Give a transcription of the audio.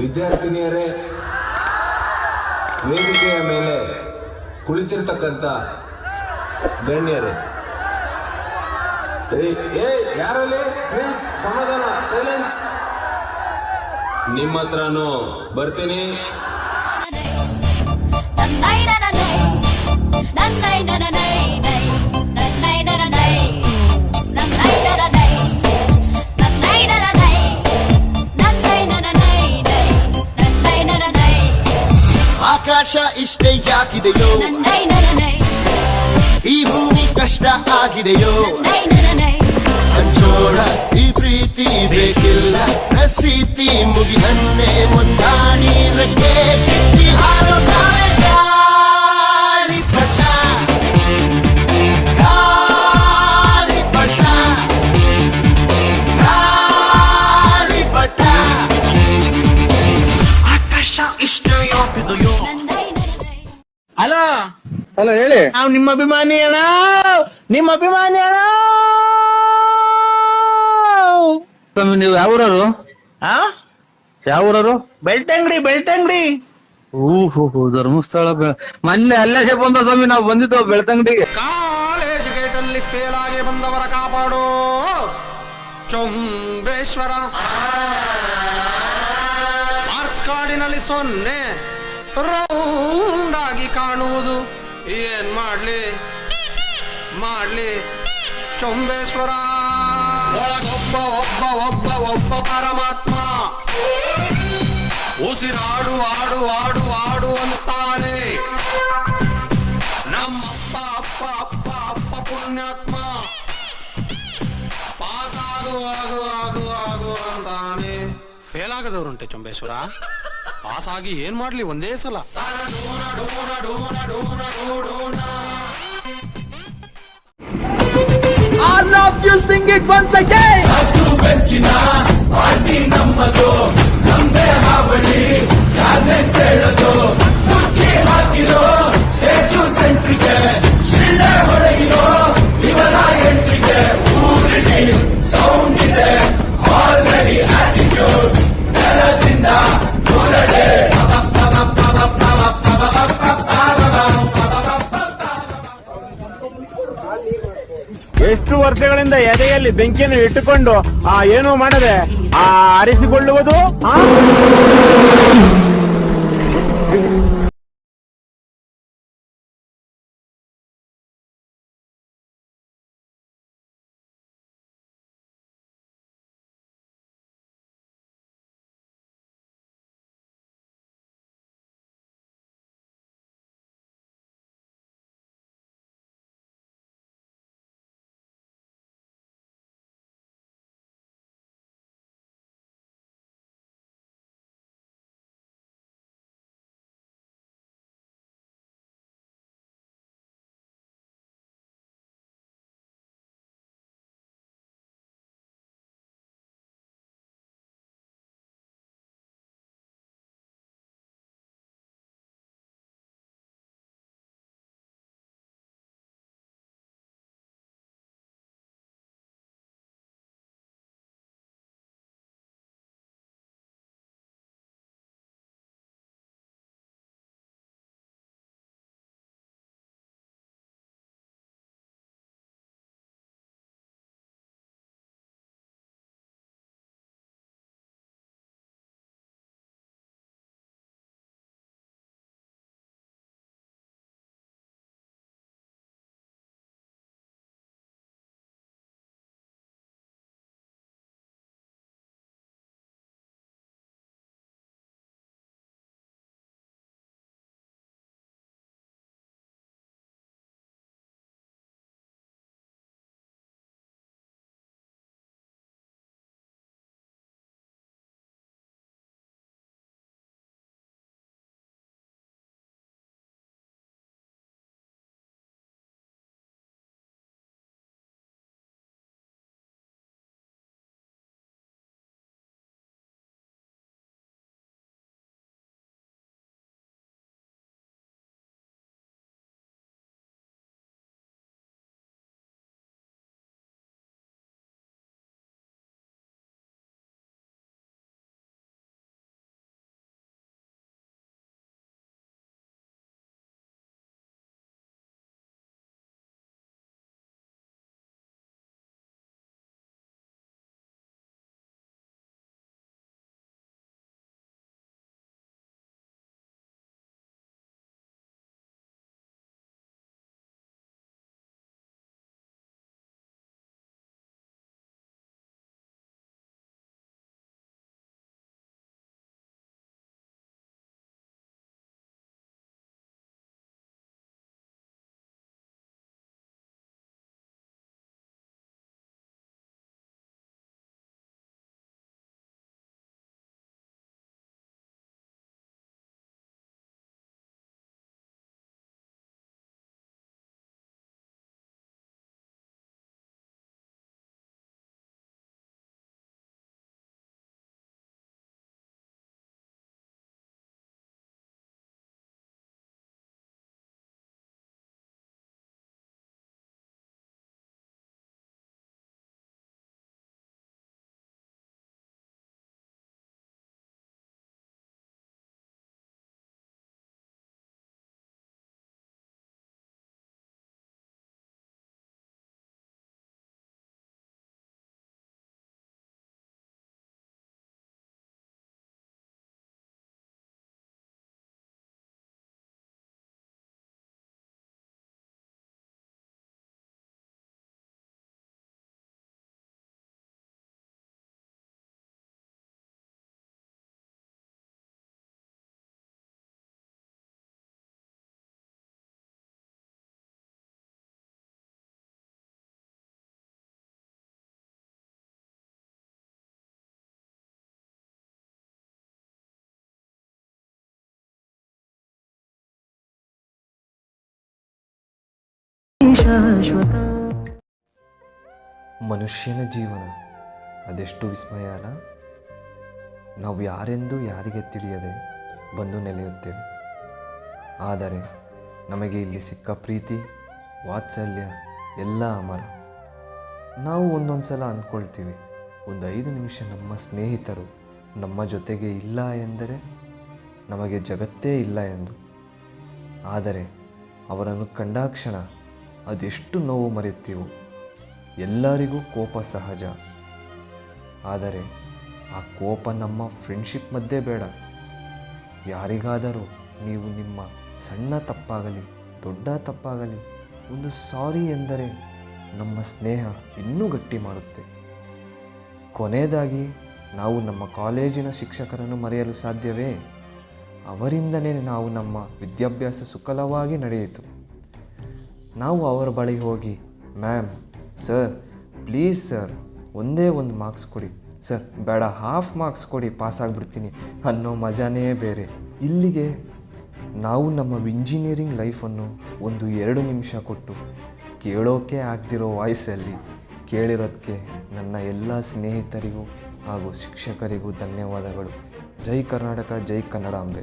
ವಿದ್ಯಾರ್ಥಿನಿಯರೇ, ವೇದಿಕೆಯ ಮೇಲೆ ಕುಳಿತಿರ್ತಕ್ಕಂಥ ಗಣ್ಯರೇ, ಯಾರಲ್ಲಿ ಪ್ಲೀಸ್ ಸಮಾಧಾನ, ಸೈಲೆನ್ಸ್. ನಿಮ್ಮ ಹತ್ರನೂ ಬರ್ತೀನಿ. ಆಕಾಶ ಇಷ್ಟೇ ಯಾಕಿದೆಯೋ, ಈ ಭೂಮಿ ಕಷ್ಟ ಆಗಿದೆಯೋ, ಹಂಚೋಳ ಈ ಪ್ರೀತಿ ಬೇಕಿಲ್ಲ, ರಸೀತಿ ಮುಗಿದನ್ನೇ ಮುಂದಾಣಿ ರಕ್ಕೆ ಕಿಚ್ಚಿ ಹಾರೋ ಗಾಳಿಪಟ, ಗಾಳಿಪಟ, ಗಾಳಿಪಟ. ಆಕಾಶ ಇಷ್ಟೇ ಯಾಕಿದೆಯೋ. ಹಲೋ ಹಲೋ, ಹೇಳಿ. ನಾವು ನಿಮ್ಮ ಅಭಿಮಾನಿ ಅಣ್ಣ, ನಿಮ್ಮ ಅಭಿಮಾನಿ ಅಣ್ಣ. ನೀವು ಯಾವೂರವರು? ಯಾವೂರವರು? ಬೆಳ್ತಂಗಡಿ, ಬೆಳ್ತಂಗಡಿ. ಓಹೋ, ಧರ್ಮಸ್ಥಳ. ಮೊನ್ನೆ ಅಲ್ಲೇ ಬಂದ ಸ್ವಾಮಿ, ನಾವು ಬಂದಿದ್ದು ಬೆಳ್ತಂಗಡಿಗೆ. ಕಾಲೇಜ್ ಗೇಟ್ ಅಲ್ಲಿ ಫೇಲ್ ಆಗಿ ಬಂದವರ ಕಾಪಾಡು ಚೊಂಬೇಶ್ವರ. ಮಾರ್ಕ್ಸ್ ಕಾರ್ಡಿನಲ್ಲಿ 0 ರೌಂಡ್ ಆಗಿ ಕಾಣುವುದು. ಏನ್ ಮಾಡ್ಲಿ ಚೊಂಬೇಶ್ವರ. ಒಳಗೊಬ್ಬ ಒಬ್ಬ ಒಬ್ಬ ಒಬ್ಬ ಪರಮಾತ್ಮ, ಉಸಿರಾಡು ಆಡು ಆಡು ಆಡು ಅಂತಾನೆ. ನಮ್ಮಪ್ಪ ಅಪ್ಪ ಅಪ್ಪ ಅಪ್ಪ ಪುಣ್ಯಾತ್ಮ, ಪಾಸ್ ಆಗು ಆಗು ಆಗು ಆಗು ಅಂತಾನೆ. ಫೇಲ್ ಆಗದವ್ರುಂಟೆ ಚೊಂಬೇಶ್ವರ, ಪಾಸ್ ಆಗಿ ಏನ್ ಮಾಡ್ಲಿ ಒಂದೇ ಸಲ. I love you, sing it once again. ಅಷ್ಟು ಬೆಚ್ಚಿನ ಪಾರ್ಟಿ ನಮ್ಮದು, ನಮ್ದೇ ಹಾವಳಿ ಯಾರನ್ನೇ ಕೇಳೋದು. ಮುಚ್ಚಿ ಹಾಕಿರೋ ಸ್ಟೇಜು ಸೆಂಟ್ರಿಗೆ, ಶಿಳ್ಳೆ ಹೊಡೆಗಿರೋ ಇವರ ಎಂಟ್ರಿಗೆ. ಊರಿಡಿ ಸೌಂಡ್ ಇದೆ ಆಲ್ರೆಡಿ, ಆಟಿಟ್ಯೂಡ್ ನೆಲದಿಂದ ಹೊರಡೆ. ಎಷ್ಟು ವರ್ಷಗಳಿಂದ ಎದೆಯಲ್ಲಿ ಬೆಂಕಿಯನ್ನು ಇಟ್ಟುಕೊಂಡು ಏನು ಮಾಡದೆ ಆರಿಸಿಕೊಳ್ಳುವುದು. ಮನುಷ್ಯನ ಜೀವನ ಅದೆಷ್ಟು ವಿಸ್ಮಯ ಅಲ್ಲ. ನಾವು ಯಾರೆಂದು ಯಾರಿಗೆ ತಿಳಿಯದೆ ಬಂದು ನೆಲೆಯುತ್ತೇವೆ. ಆದರೆ ನಮಗೆ ಇಲ್ಲಿ ಸಿಕ್ಕ ಪ್ರೀತಿ ವಾತ್ಸಲ್ಯ ಎಲ್ಲ ಅಮರ. ನಾವು ಒಂದೊಂದು ಸಲ ಅಂದ್ಕೊಳ್ತೀವಿ, ಒಂದು 5 ನಿಮಿಷ ನಮ್ಮ ಸ್ನೇಹಿತರು ನಮ್ಮ ಜೊತೆಗೆ ಇಲ್ಲ ಎಂದರೆ ನಮಗೆ ಜಗತ್ತೇ ಇಲ್ಲ ಎಂದು. ಆದರೆ ಅವರನ್ನು ಕಂಡಾಕ್ಷಣ ಅದೆಷ್ಟು ನೋವು ಮರೆಯುತ್ತೀವೋ. ಎಲ್ಲರಿಗೂ ಕೋಪ ಸಹಜ, ಆದರೆ ಆ ಕೋಪ ನಮ್ಮ ಫ್ರೆಂಡ್ಶಿಪ್ ಮಧ್ಯೆ ಬೇಡ. ಯಾರಿಗಾದರೂ ನೀವು ನಿಮ್ಮ ಸಣ್ಣ ತಪ್ಪಾಗಲಿ ದೊಡ್ಡ ತಪ್ಪಾಗಲಿ ಒಂದು ಸಾರಿ ಎಂದರೆ ನಮ್ಮ ಸ್ನೇಹ ಇನ್ನೂ ಗಟ್ಟಿ ಮಾಡುತ್ತೆ. ಕೊನೆಯದಾಗಿ ನಾವು ನಮ್ಮ ಕಾಲೇಜಿನ ಶಿಕ್ಷಕರನ್ನು ಮರೆಯಲು ಸಾಧ್ಯವೇ? ಅವರಿಂದಲೇ ನಾವು ನಮ್ಮ ವಿದ್ಯಾಭ್ಯಾಸ ಸುಖಲವಾಗಿ ನಡೆಯಿತು. ನಾವು ಅವರ ಬಳಿ ಹೋಗಿ, ಮ್ಯಾಮ್, ಸರ್, ಪ್ಲೀಸ್ ಸರ್, ಒಂದೇ ಒಂದು ಮಾರ್ಕ್ಸ್ ಕೊಡಿ ಸರ್, ಬೇಡ ಹಾಫ್ ಮಾರ್ಕ್ಸ್ ಕೊಡಿ, ಪಾಸಾಗ್ಬಿಡ್ತೀನಿ ಅನ್ನೋ ಮಜಾನೇ ಬೇರೆ. ಇಲ್ಲಿಗೆ ನಾವು ನಮ್ಮ ಇಂಜಿನಿಯರಿಂಗ್ ಲೈಫನ್ನು ಒಂದು 2 ನಿಮಿಷ ಕೊಟ್ಟು ಕೇಳೋಕೆ ಆಗ್ತಿರೋ ವಾಯ್ಸಲ್ಲಿ ಕೇಳಿರೋದಕ್ಕೆ ನನ್ನ ಎಲ್ಲ ಸ್ನೇಹಿತರಿಗೂ ಹಾಗೂ ಶಿಕ್ಷಕರಿಗೂ ಧನ್ಯವಾದಗಳು. ಜೈ ಕರ್ನಾಟಕ, ಜೈ ಕನ್ನಡಾಂಬೆ.